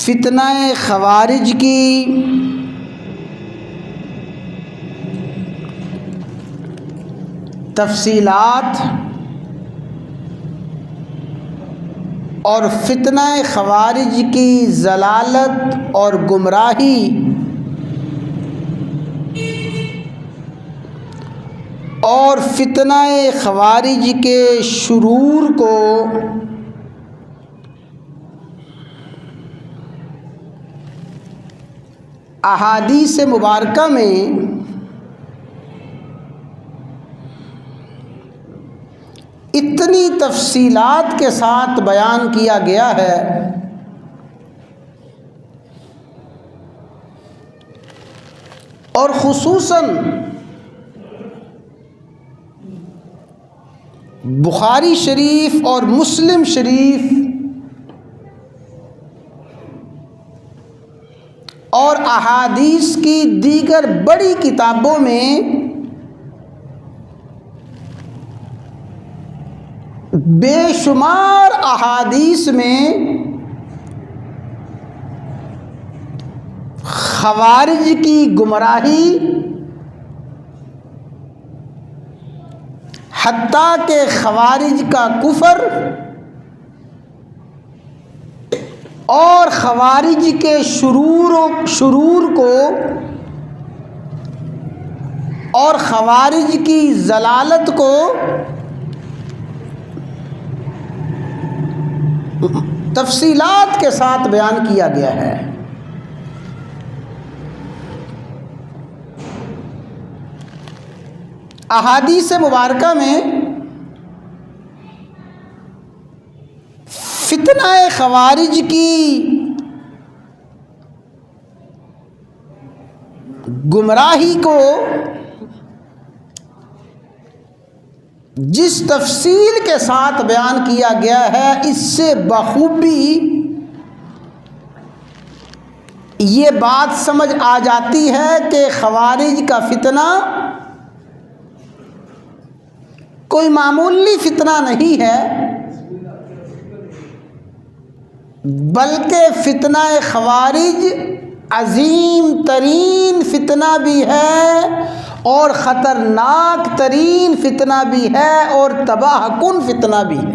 فتنہ خوارج کی تفصیلات اور فتنہ خوارج کی ضلالت اور گمراہی اور فتنہ خوارج کے شرور کو احادیث مبارکہ میں اتنی تفصیلات کے ساتھ بیان کیا گیا ہے اور خصوصاً بخاری شریف اور مسلم شریف اور احادیث کی دیگر بڑی کتابوں میں بے شمار احادیث میں خوارج کی گمراہی حتیٰ کہ خوارج کا کفر اور خوارج کے شرور کو اور خوارج کی ضلالت کو تفصیلات کے ساتھ بیان کیا گیا ہے۔ احادیث مبارکہ میں فتنہ خوارج کی گمراہی کو جس تفصیل کے ساتھ بیان کیا گیا ہے، اس سے بخوبی یہ بات سمجھ آ جاتی ہے کہ خوارج کا فتنہ کوئی معمولی فتنہ نہیں ہے، بلکہ فتنہ خوارج عظیم ترین فتنہ بھی ہے اور خطرناک ترین فتنہ بھی ہے اور تباہ کن فتنہ بھی ہے۔